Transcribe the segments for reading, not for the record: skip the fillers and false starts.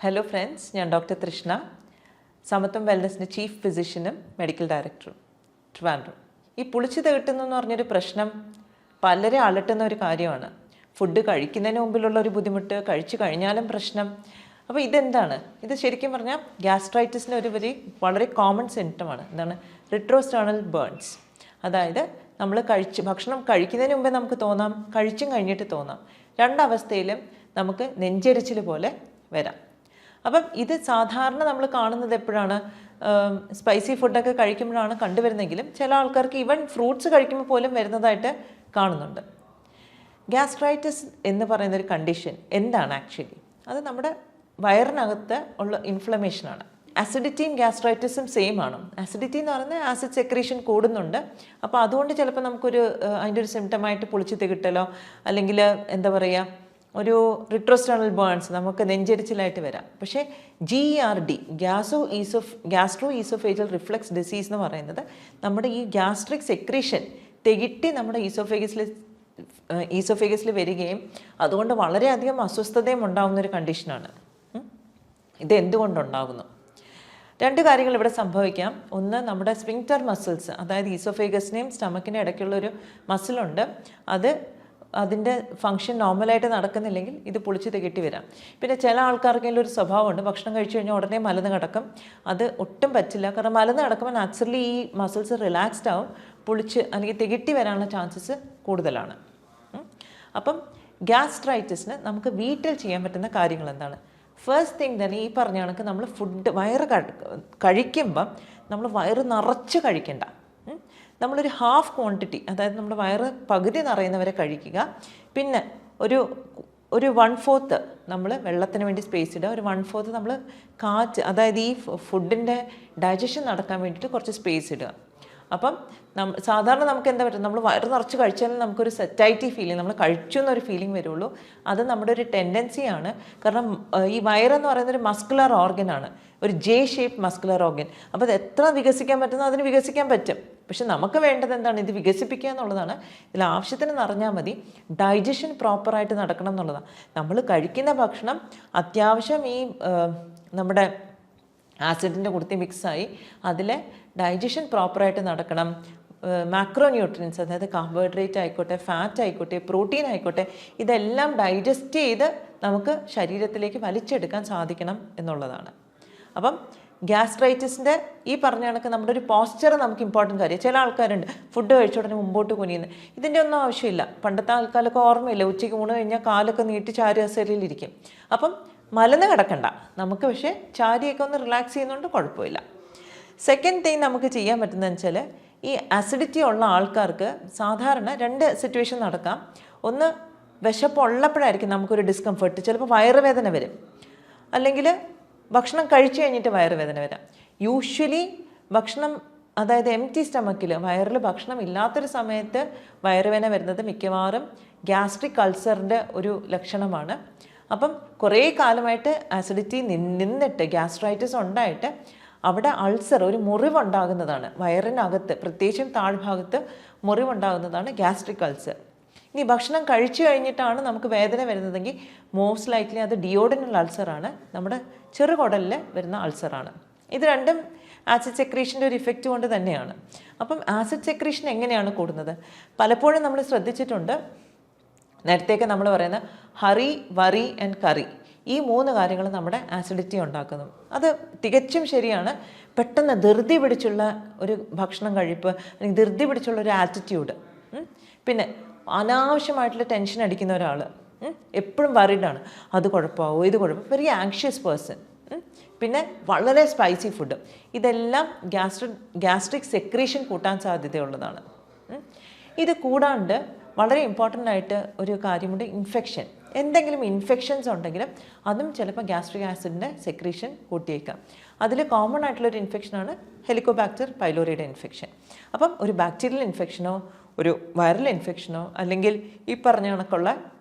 Hello friends, ഞാൻ doctor തൃഷ്ണ, സമത്വം വെൽനസിൻ്റെ chief ഫിസിഷ്യനും medical ഡയറക്ടറും, ട്രിവാൻഡ്രം. ഈ പുളിച്ചു തേട്ടുന്നെന്ന് പറഞ്ഞൊരു പ്രശ്നം പലരെ അലട്ടുന്ന ഒരു കാര്യമാണ്. ഫുഡ് കഴിക്കുന്നതിന് മുമ്പിലുള്ള ഒരു ബുദ്ധിമുട്ട്, കഴിച്ചു കഴിഞ്ഞാലും പ്രശ്നം. അപ്പോൾ ഇതെന്താണ്? ഇത് ശരിക്കും പറഞ്ഞാൽ ഗ്യാസ്ട്രൈറ്റിസിൻ്റെ ഒരു വളരെ കോമൺ സിംറ്റമാണ്. എന്താണ്? റിട്രോസ്റ്റേണൽ ബേൺസ്. അതായത് നമ്മൾ ഭക്ഷണം കഴിക്കുന്നതിന് മുമ്പേ നമുക്ക് തോന്നാം, കഴിച്ചും കഴിഞ്ഞിട്ട് തോന്നാം. രണ്ടവസ്ഥയിലും നമുക്ക് നെഞ്ചെരിച്ചിൽ പോലെ വരാം. അപ്പം ഇത് സാധാരണ നമ്മൾ കാണുന്നത് എപ്പോഴാണ്? സ്പൈസി ഫുഡൊക്കെ കഴിക്കുമ്പോഴാണ് കണ്ടുവരുന്നെങ്കിലും ചില ആൾക്കാർക്ക് ഈവൻ ഫ്രൂട്ട്സ് കഴിക്കുമ്പോൾ പോലും വരുന്നതായിട്ട് കാണുന്നുണ്ട്. ഗ്യാസ്ട്രൈറ്റിസ് എന്ന് പറയുന്നൊരു കണ്ടീഷൻ എന്താണ് ആക്ച്വലി? അത് നമ്മുടെ വയറിനകത്ത് ഉള്ള ഇൻഫ്ലമേഷനാണ്. അസിഡിറ്റിയും ഗ്യാസ്ട്രൈറ്റിസും സെയിം ആണ്. അസിഡിറ്റി എന്ന് പറയുന്നത് ആസിഡ് സെക്രീഷൻ കൂടുന്നുണ്ട്. അപ്പോൾ അതുകൊണ്ട് ചിലപ്പോൾ നമുക്കൊരു അതിൻ്റെ ഒരു സിംറ്റമായിട്ട് പുളിച്ചു തികിട്ടലോ അല്ലെങ്കിൽ എന്താ പറയുക, ഒരു റിട്രോസ്റ്റേണൽ ബേൺസ്, നമുക്ക് നെഞ്ചെരിച്ചിലായിട്ട് വരാം. പക്ഷേ GERD, gastro oesophageal reflux disease എന്ന് പറയുന്നത് നമ്മുടെ ഈ ഗ്യാസ്ട്രിക് സെക്രീഷൻ തികിട്ടി നമ്മുടെ ഈസോഫേഗസിൽ വരികയും അതുകൊണ്ട് വളരെയധികം അസ്വസ്ഥതയും ഉണ്ടാകുന്ന ഒരു കണ്ടീഷനാണ്. ഇത് എന്തുകൊണ്ടുണ്ടാകുന്നു? രണ്ട് കാര്യങ്ങൾ ഇവിടെ സംഭവിക്കാം. ഒന്ന്, നമ്മുടെ സ്ഫിങ്ക്റ്റർ മസിൽസ്, അതായത് ഈസോഫേഗസിനെയും സ്റ്റമക്കിൻ്റെ ഇടയ്ക്കുള്ളൊരു മസിലുണ്ട്, അതിൻ്റെ ഫങ്ഷൻ നോർമലായിട്ട് നടക്കുന്നില്ലെങ്കിൽ ഇത് പുളിച്ച് തികട്ടി വരാം. പിന്നെ ചില ആൾക്കാർക്കെങ്കിലും ഒരു സ്വഭാവമുണ്ട്, ഭക്ഷണം കഴിച്ചു കഴിഞ്ഞാൽ ഉടനെ മലന്ന് കിടക്കും. അത് ഒട്ടും പറ്റില്ല. കാരണം മലന്ന് കിടക്കുമ്പോൾ നാച്ചുറലി ഈ മസിൽസ് റിലാക്സ്ഡ് ആവും, പുളിച്ച് അല്ലെങ്കിൽ തികട്ടി വരാനുള്ള ചാൻസസ് കൂടുതലാണ്. അപ്പം ഗ്യാസ്ട്രൈറ്റിസിന് നമുക്ക് വീട്ടിൽ ചെയ്യാൻ പറ്റുന്ന കാര്യങ്ങൾ എന്താണ്? ഫസ്റ്റ് തിങ് തന്നെ ഈ പറഞ്ഞ കണക്ക് നമ്മൾ കഴിക്കുമ്പം നമ്മൾ വയറ് നിറച്ച് കഴിക്കണ്ട. നമ്മളൊരു ഹാഫ് ക്വാണ്ടിറ്റി, അതായത് നമ്മുടെ വയറ് പകുതി നിറയുന്നവരെ കഴിക്കുക. പിന്നെ ഒരു 1/4 നമ്മൾ വെള്ളത്തിന് വേണ്ടി സ്പേസ് ഇടുക. ഒരു 1/4 നമ്മൾ കാറ്റ്, അതായത് ഈ ഫുഡിൻ്റെ ഡൈജഷൻ നടക്കാൻ വേണ്ടിയിട്ട് കുറച്ച് സ്പേസ് ഇടുക. അപ്പം സാധാരണ നമുക്ക് എന്താ പറ്റും, നമ്മൾ വയറ് നിറച്ച് കഴിച്ചാലും നമുക്കൊരു സെറ്റൈറ്റി ഫീലിംഗ്, നമ്മൾ കഴിച്ചു എന്നൊരു ഫീലിംഗ് വരുള്ളൂ. അത് നമ്മുടെ ഒരു ടെൻഡൻസിയാണ്. കാരണം ഈ വയറെന്ന് പറയുന്നൊരു മസ്കുലർ ഓർഗനാണ്, ഒരു ഷേപ്പ് മസ്കുലർ ഓർഗൻ. അപ്പോൾ അത് എത്ര വികസിക്കാൻ പറ്റുന്നോ അതിന് വികസിക്കാൻ പറ്റും. പക്ഷെ നമുക്ക് വേണ്ടത് എന്താണ്? ഇത് വികസിപ്പിക്കുക എന്നുള്ളതാണ്. ഇതിൽ ആവശ്യത്തിന് നിറഞ്ഞാൽ മതി. ഡൈജഷൻ പ്രോപ്പറായിട്ട് നടക്കണം എന്നുള്ളതാണ്. നമ്മൾ കഴിക്കുന്ന ഭക്ഷണം അത്യാവശ്യം ഈ നമ്മുടെ ആസിഡിൻ്റെ കൂടെ മിക്സായി അതിലെ ഡൈജഷൻ പ്രോപ്പറായിട്ട് നടക്കണം. മാക്രോ ന്യൂട്രിയൻസ്, അതായത് കാർബോഹൈഡ്രേറ്റ് ആയിക്കോട്ടെ, ഫാറ്റ് ആയിക്കോട്ടെ, പ്രോട്ടീൻ ആയിക്കോട്ടെ, ഇതെല്ലാം ഡൈജസ്റ്റ് ചെയ്ത് നമുക്ക് ശരീരത്തിലേക്ക് വലിച്ചെടുക്കാൻ സാധിക്കണം എന്നുള്ളതാണ്. അപ്പം ഗ്യാസ്ട്രൈറ്റിസിൻ്റെ ഈ പറഞ്ഞ കണക്ക് നമ്മുടെ ഒരു പോസ്ചർ നമുക്ക് ഇമ്പോർട്ടൻ്റ് കാര്യം. ചില ആൾക്കാരുണ്ട് ഫുഡ് കഴിച്ച ഉടനെ മുമ്പോട്ട് കുനിയുന്നത്. ഇതിൻ്റെ ഒന്നും ആവശ്യമില്ല. പണ്ടത്തെ ആൾക്കാരൊക്കെ ഓർമ്മയില്ല, ഉച്ചയ്ക്ക് ഊണ് കഴിഞ്ഞാൽ കാലൊക്കെ നീട്ടി ചാരി കസേരയിലിരിക്കും. അപ്പം മലന്ന് കിടക്കണ്ട നമുക്ക്, പക്ഷേ ചാരിയൊക്കെ ഒന്ന് റിലാക്സ് ചെയ്യുന്നതുകൊണ്ട് കുഴപ്പമില്ല. സെക്കൻഡ് തിങ് നമുക്ക് ചെയ്യാൻ പറ്റുന്നതെന്ന് വെച്ചാൽ, ഈ അസിഡിറ്റി ഉള്ള ആൾക്കാർക്ക് സാധാരണ 2 സിറ്റുവേഷൻ നടക്കാം. ഒന്ന്, വിശപ്പുള്ളപ്പോഴായിരിക്കും നമുക്കൊരു ഡിസ്കംഫർട്ട്, ചിലപ്പോൾ വയറുവേദന വരും. അല്ലെങ്കിൽ ഭക്ഷണം കഴിച്ചു കഴിഞ്ഞിട്ട് വയറുവേദന വരാം. യൂഷ്വലി ഭക്ഷണം, അതായത് എംപ്റ്റി സ്റ്റമക്കിൽ വയറിൽ ഭക്ഷണം ഇല്ലാത്തൊരു സമയത്ത് വയറുവേദന വരുന്നത് മിക്കവാറും ഗ്യാസ്ട്രിക് അൾസറിൻ്റെ ഒരു ലക്ഷണമാണ്. അപ്പം കുറേ കാലമായിട്ട് അസിഡിറ്റി നിന്നിട്ട് ഗ്യാസ്ട്രൈറ്റിസ് ഉണ്ടായിട്ട് അവിടെ അൾസർ, ഒരു മുറിവുണ്ടാകുന്നതാണ് വയറിനകത്ത്, പ്രത്യേകിച്ചും താഴ്ഭാഗത്ത് മുറിവുണ്ടാകുന്നതാണ് ഗ്യാസ്ട്രിക് അൾസർ. ഇനി ഭക്ഷണം കഴിച്ചു കഴിഞ്ഞിട്ടാണ് നമുക്ക് വേദന വരുന്നതെങ്കിൽ മോസ്റ്റ് ലൈക്ലി അത് ഡിയോഡിനൽ അൾസറാണ്, നമ്മുടെ ചെറുകുടലിൽ വരുന്ന അൾസറാണ്. ഇത് രണ്ടും ആസിഡ് സെക്രീഷൻ്റെ ഒരു ഇഫക്റ്റ് കൊണ്ട് തന്നെയാണ്. അപ്പം ആസിഡ് സെക്രീഷൻ എങ്ങനെയാണ് കൂടുന്നത്? പലപ്പോഴും നമ്മൾ ശ്രദ്ധിച്ചിട്ടുണ്ട്, നേരത്തെയൊക്കെ നമ്മൾ പറയുന്ന ഹറി, വറി ആൻഡ് കറി, ഈ 3 കാര്യങ്ങൾ നമ്മുടെ ആസിഡിറ്റി ഉണ്ടാക്കുന്നു. അത് തികച്ചും ശരിയാണ്. പെട്ടെന്ന് ധൃതി പിടിച്ചുള്ള ഒരു ഭക്ഷണം കഴിപ്പ്, അല്ലെങ്കിൽ ധൃതി പിടിച്ചുള്ള ഒരു ആറ്റിറ്റ്യൂഡ്, പിന്നെ അനാവശ്യമായിട്ടുള്ള ടെൻഷൻ അടിക്കുന്ന ഒരാൾ, എപ്പോഴും വറീഡാണ്, അത് കുഴപ്പമാവോ, ഇത് കുഴപ്പം, വെരി ആങ്ഷ്യസ് പേഴ്സൺ, പിന്നെ വളരെ സ്പൈസി ഫുഡ്, ഇതെല്ലാം ഗ്യാസ്ട്രിക് സെക്രീഷൻ കൂട്ടാൻ സാധ്യതയുള്ളതാണ്. ഇത് കൂടാണ്ട് വളരെ ഇമ്പോർട്ടൻ്റ് ആയിട്ട് ഒരു കാര്യമുണ്ട്, ഇൻഫെക്ഷൻ. എന്തെങ്കിലും ഇൻഫെക്ഷൻസ് ഉണ്ടെങ്കിലും അതും ചിലപ്പോൾ ഗ്യാസ്ട്രിക് ആസിഡിൻ്റെ സെക്രീഷൻ കൂട്ടിയേക്കാം. അതിൽ കോമൺ ആയിട്ടുള്ളൊരു ഇൻഫെക്ഷനാണ് ഹെലിക്കോബാക്ടർ പൈലോറിയുടെ ഇൻഫെക്ഷൻ. അപ്പം ഒരു ബാക്ടീരിയൽ ഇൻഫെക്ഷനോ ഒരു വൈറൽ ഇൻഫെക്ഷനോ അല്ലെങ്കിൽ ഈ പറഞ്ഞ കണക്കുള്ള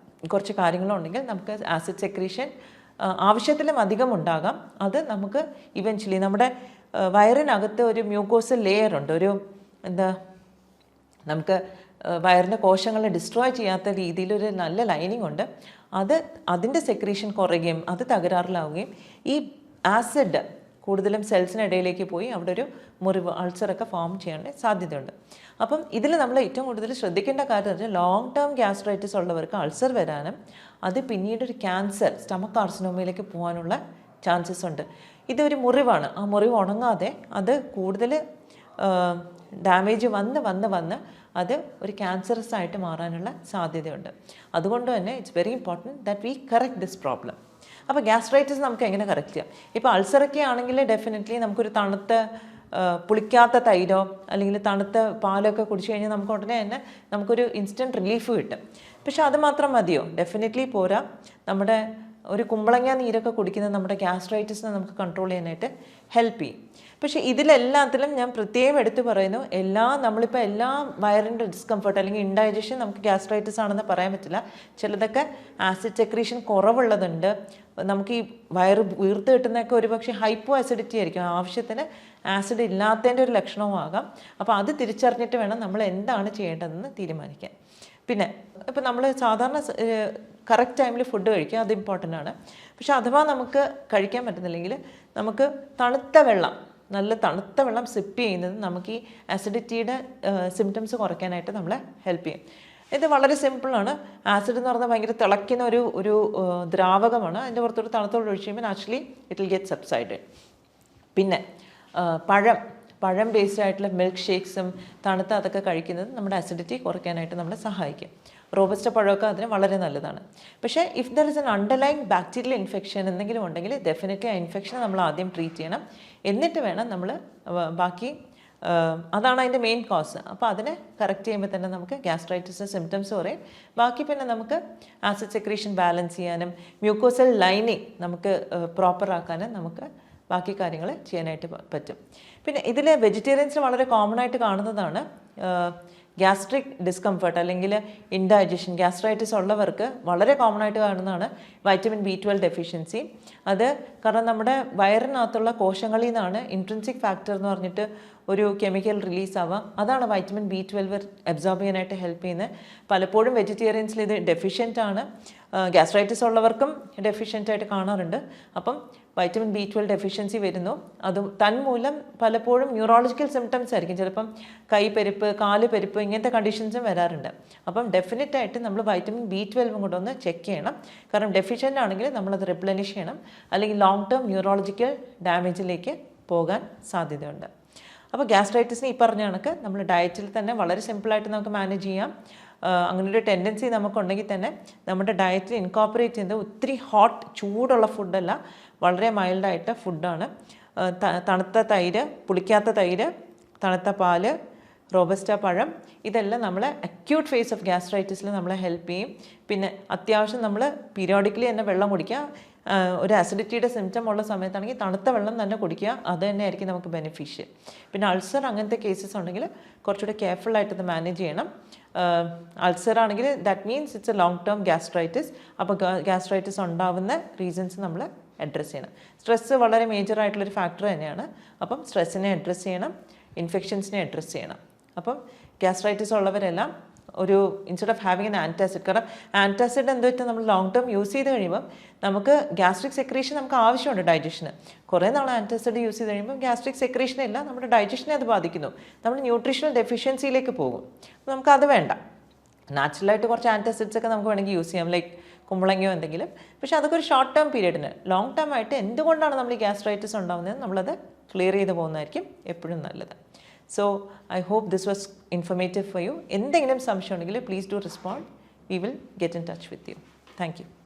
കുറച്ച് കാര്യങ്ങളോ ഉണ്ടെങ്കിൽ നമുക്ക് ആസിഡ് സെക്രീഷൻ ആവശ്യത്തിലും അധികം ഉണ്ടാകാം. അത് നമുക്ക് ഇവൻച്വലി നമ്മുടെ വയറിനകത്ത് ഒരു മ്യൂക്കോസൽ ലെയർ ഉണ്ട്, ഒരു നമുക്ക് വയറിൻ്റെ കോശങ്ങളെ ഡിസ്ട്രോയ് ചെയ്യാത്ത രീതിയിലൊരു നല്ല ലൈനിങ് ഉണ്ട്. അതിൻ്റെ സെക്രീഷൻ കുറയുകയും അത് തകരാറിലാവുകയും ഈ ആസിഡ് കൂടുതലും സെൽസിനിടയിലേക്ക് പോയി അവിടെ ഒരു മുറിവ് അൾസറൊക്കെ ഫോം ചെയ്യാൻ സാധ്യതയുണ്ട്. അപ്പം ഇതിൽ നമ്മൾ ഏറ്റവും കൂടുതൽ ശ്രദ്ധിക്കേണ്ട കാര്യം വെച്ചാൽ ലോങ് ടേം ഗ്യാസ്ട്രൈറ്റിസ് ഉള്ളവർക്ക് അൾസർ വരാനും അത് പിന്നീട് ഒരു ക്യാൻസർ സ്റ്റമക്ക് കാർസിനോമയിലേക്ക് പോകാനുള്ള ചാൻസസ് ഉണ്ട്. ഇതൊരു മുറിവാണ്. ആ മുറിവ് ഉണങ്ങാതെ അത് കൂടുതൽ ഡാമേജ് വന്ന് അത് ഒരു ക്യാൻസറസ് ആയിട്ട് മാറാനുള്ള സാധ്യതയുണ്ട്. അതുകൊണ്ട് തന്നെ it's very important that we correct this problem. അപ്പോൾ ഗ്യാസ്ട്രൈറ്റിസ് നമുക്ക് എങ്ങനെ കറക്റ്റ് ചെയ്യാം? ഇപ്പോൾ അൾസറൊക്കെ ആണെങ്കിൽ ഡെഫിനറ്റ്ലി നമുക്കൊരു തണുത്ത പുളിക്കാത്ത തൈരോ അല്ലെങ്കിൽ തണുത്ത പാലൊക്കെ കുടിച്ചു കഴിഞ്ഞാൽ നമുക്ക് ഉടനെ തന്നെ നമുക്കൊരു ഇൻസ്റ്റൻറ്റ് റിലീഫ് കിട്ടും. പക്ഷെ അത് മാത്രം മതിയോ? ഡെഫിനറ്റ്ലി പോരാ. നമ്മുടെ ഒരു കുമ്പളങ്ങ നീരൊക്കെ കുടിക്കുന്നത് നമ്മുടെ ഗ്യാസ്ട്രൈറ്റിസിനെ നമുക്ക് കൺട്രോൾ ചെയ്യാനായിട്ട് ഹെൽപ്പ് ചെയ്യും. പക്ഷേ ഇതിലെല്ലാത്തിലും ഞാൻ പ്രത്യേകം എടുത്തു പറയുന്നു, നമ്മളിപ്പോൾ എല്ലാ വയറിൻ്റെ ഡിസ്കംഫർട്ട് അല്ലെങ്കിൽ ഇൻഡൈജഷൻ നമുക്ക് ഗ്യാസ്ട്രൈറ്റിസ് ആണെന്ന് പറയാൻ പറ്റില്ല. ചിലതൊക്കെ ആസിഡ് സെക്രീഷൻ കുറവുള്ളതുണ്ട്. നമുക്ക് ഈ വയറ് വീർത്ത് കിട്ടുന്നതൊക്കെ ഒരുപക്ഷെ ഹൈപ്പോ ആസിഡിറ്റി ആയിരിക്കും, ആവശ്യത്തിന് ആസിഡ് ഇല്ലാത്തതിൻ്റെ ഒരു ലക്ഷണവുമാകാം. അപ്പോൾ അത് തിരിച്ചറിഞ്ഞിട്ട് വേണം നമ്മൾ എന്താണ് ചെയ്യേണ്ടതെന്ന് തീരുമാനിക്കാൻ. പിന്നെ ഇപ്പോൾ നമ്മൾ സാധാരണ കറക്റ്റ് ടൈമിൽ ഫുഡ് കഴിക്കുക, അത് ഇമ്പോർട്ടൻ്റ് ആണ്. പക്ഷെ അഥവാ നമുക്ക് കഴിക്കാൻ പറ്റുന്നില്ലെങ്കിൽ നമുക്ക് നല്ല തണുത്ത വെള്ളം സിപ്പ് ചെയ്യുന്നത് നമുക്ക് ഈ അസിഡിറ്റിയുടെ സിംറ്റംസ് കുറയ്ക്കാനായിട്ട് നമ്മളെ ഹെൽപ്പ് ചെയ്യും. ഇത് വളരെ സിമ്പിളാണ്. ആസിഡ് എന്ന് പറഞ്ഞാൽ ഭയങ്കര തിളയ്ക്കുന്ന ഒരു ദ്രാവകമാണ്. അതിൻ്റെ പുറത്തോട്ട് തണുത്ത വെള്ളം ഒഴിച്ച് കഴിയുമ്പോൾ നാച്ചുറലി ഇറ്റ് വിൽ ഗെറ്റ് സബ്സൈഡഡ്. പിന്നെ പഴം ബേസ്ഡ് ആയിട്ടുള്ള മിൽക്ക് ഷേക്സും തണുത്ത അതൊക്കെ കഴിക്കുന്നത് നമ്മുടെ അസിഡിറ്റി കുറയ്ക്കാനായിട്ട് നമ്മളെ സഹായിക്കും. റോബസ്റ്റ പഴമൊക്കെ അതിന് വളരെ നല്ലതാണ്. പക്ഷേ if there is an underlying bacterial infection എന്തെങ്കിലും ഉണ്ടെങ്കിൽ ഡെഫിനറ്റ്ലി ആ ഇൻഫെക്ഷൻ നമ്മൾ ആദ്യം ട്രീറ്റ് ചെയ്യണം. എന്നിട്ട് വേണം നമ്മൾ ബാക്കി, അതാണ് അതിൻ്റെ മെയിൻ കോസ്. അപ്പോൾ അതിനെ കറക്റ്റ് ചെയ്യുമ്പോൾ തന്നെ നമുക്ക് ഗ്യാസ്ട്രൈറ്റിസ് സിംറ്റംസ് കുറയും. ബാക്കി പിന്നെ നമുക്ക് ആസിഡ് സെക്രീഷൻ ബാലൻസ് ചെയ്യാനും മ്യൂക്കോസൽ ലൈനിങ് നമുക്ക് പ്രോപ്പറാക്കാനും നമുക്ക് ബാക്കി കാര്യങ്ങൾ ചെയ്യാനായിട്ട് പറ്റും. പിന്നെ ഇതിൽ വെജിറ്റേറിയൻസിന് വളരെ കോമൺ ആയിട്ട് കാണുന്നതാണ് ഗ്യാസ്ട്രിക് ഡിസ്കംഫർട്ട് അല്ലെങ്കിൽ ഇൻഡൈജഷൻ. ഗ്യാസ്ട്രൈറ്റിസ് ഉള്ളവർക്ക് വളരെ കോമൺ ആയിട്ട് കാണുന്നതാണ് വൈറ്റമിൻ B12 ഡെഫിഷ്യൻസി. അത് കാരണം നമ്മുടെ വയറിനകത്തുള്ള കോശങ്ങളിൽ നിന്നാണ് ഇൻട്രിൻസിക് ഫാക്ടർ എന്ന് പറഞ്ഞിട്ട് ഒരു കെമിക്കൽ റിലീസ് ആവാം. അതാണ് വൈറ്റമിൻ B12 അബ്സോർബ് ചെയ്യാനായിട്ട് ഹെൽപ്പ് ചെയ്യുന്നത്. പലപ്പോഴും വെജിറ്റേറിയൻസിൽ ഇത് ഡെഫിഷ്യൻ്റ് ആണ്. ഗ്യാസ്ട്രൈറ്റിസ് ഉള്ളവർക്കും ഡെഫിഷ്യൻ്റ് ആയിട്ട് കാണാറുണ്ട്. അപ്പം വൈറ്റമിൻ B12 ഡെഫിഷ്യൻസി വരുന്നു. അതും തന്മൂലം പലപ്പോഴും ന്യൂറോളജിക്കൽ സിംറ്റംസ് ആയിരിക്കും. ചിലപ്പം കൈപ്പെരുപ്പ്, കാല് പെരുപ്പ്, ഇങ്ങനത്തെ കണ്ടീഷൻസും വരാറുണ്ട്. അപ്പം ഡെഫിനറ്റായിട്ട് നമ്മൾ വൈറ്റമിൻ B12 കൂടെ ഒന്ന് ചെക്ക് ചെയ്യണം. കാരണം ഡെഫിഷ്യൻ്റ് ആണെങ്കിൽ നമ്മളത് റിപ്ലനിഷ് ചെയ്യണം, അല്ലെങ്കിൽ ലോങ് ടേം ന്യൂറോളജിക്കൽ ഡാമേജിലേക്ക് പോകാൻ സാധ്യതയുണ്ട്. അപ്പോൾ ഗ്യാസ്ട്രൈറ്റിസിന് ഈ പറഞ്ഞ കണക്ക് നമ്മൾ ഡയറ്റിൽ തന്നെ വളരെ സിമ്പിളായിട്ട് നമുക്ക് മാനേജ് ചെയ്യാം. അങ്ങനെ ഒരു ടെൻഡൻസി നമുക്കുണ്ടെങ്കിൽ തന്നെ നമ്മുടെ ഡയറ്റിൽ ഇൻകോപ്പറേറ്റ് ചെയ്യുന്നത് ഒത്തിരി ചൂടുള്ള ഫുഡല്ല, വളരെ മൈൽഡായിട്ട് ഫുഡാണ്. തണുത്ത തൈര്, പുളിക്കാത്ത തൈര്, തണുത്ത പാല്, റോബസ്റ്റ പഴം, ഇതെല്ലാം നമ്മളെ അക്യൂട്ട് ഫേസ് ഓഫ് ഗ്യാസ്ട്രൈറ്റിസിൽ നമ്മളെ ഹെൽപ്പ് ചെയ്യും. പിന്നെ അത്യാവശ്യം നമ്മൾ പീരിയോഡിക്കലി തന്നെ വെള്ളം കുടിക്കുക. ഒരു അസിഡിറ്റിയുടെ സിംറ്റം ഉള്ള സമയത്താണെങ്കിൽ തണുത്ത വെള്ളം തന്നെ കുടിക്കുക. അത് തന്നെ ആയിരിക്കും നമുക്ക് ബെനിഫിഷ്യൽ. പിന്നെ അൾസർ അങ്ങനത്തെ കേസസ് ഉണ്ടെങ്കിൽ കുറച്ചുകൂടെ കെയർഫുള്ളായിട്ടത് മാനേജ് ചെയ്യണം. അൾസർ ആണെങ്കിൽ that means it's A long term gastritis. അപ്പോൾ ഗ്യാസ്ട്രൈറ്റിസ് ഉണ്ടാവുന്ന റീസൺസ് നമ്മൾ അഡ്രസ്സ് ചെയ്യണം. സ്ട്രെസ്സ് വളരെ മേജറായിട്ടുള്ളൊരു ഫാക്ടർ തന്നെയാണ്. അപ്പം സ്ട്രെസ്സിനെ അഡ്രസ്സ് ചെയ്യണം, ഇൻഫെക്ഷൻസിനെ അഡ്രസ്സ് ചെയ്യണം. അപ്പം ഗ്യാസ്ട്രൈറ്റിസ് ഉള്ളവരെല്ലാം instead of having an antacid, കാരണം ആൻറ്റാസിഡ് എന്താ വെച്ചാൽ നമ്മൾ ലോങ് ടേം യൂസ് ചെയ്ത് കഴിയുമ്പം നമുക്ക് ഗ്യാസ്ട്രിക് സെക്രീഷൻ നമുക്ക് ആവശ്യമുണ്ട് ഡൈജഷന്. കുറേ നാൾ ആൻറ്റാസിഡ് യൂസ് ചെയ്ത് കഴിയുമ്പോൾ ഗ്യാസ്ട്രിക് സെക്രീഷൻ ഇല്ല, നമ്മുടെ ഡൈജഷനെ അത് ബാധിക്കുന്നു. നമ്മൾ ന്യൂട്രീഷണൽ ഡെഫിഷ്യൻസിയിലേക്ക് പോകും. അപ്പോൾ നമുക്കത് വേണ്ട. നാച്ചുറലായിട്ട് കുറച്ച് ആൻറ്റാസിഡ്സ് ഒക്കെ നമുക്ക് വേണമെങ്കിൽ യൂസ് ചെയ്യാം, ലൈക്ക് കുമ്പളങ്ങയോ എന്തെങ്കിലും. പക്ഷേ അതൊക്കെ ഒരു ഷോർട്ട് ടേം പീരീഡിന്. ലോങ് ടേം ആയിട്ട് എന്തുകൊണ്ടാണ് നമ്മൾ ഈ ഗ്യാസ്ട്രൈറ്റിസ് ഉണ്ടാകുന്നത് നമ്മളത് ക്ലിയർ ചെയ്ത് പോകുന്നതായിരിക്കും എപ്പോഴും നല്ലത്. So I hope this was informative for you. എന്തെങ്കിലും സംശയം ഉണ്ടെങ്കിൽ please do respond. We will get in touch with you. Thank you.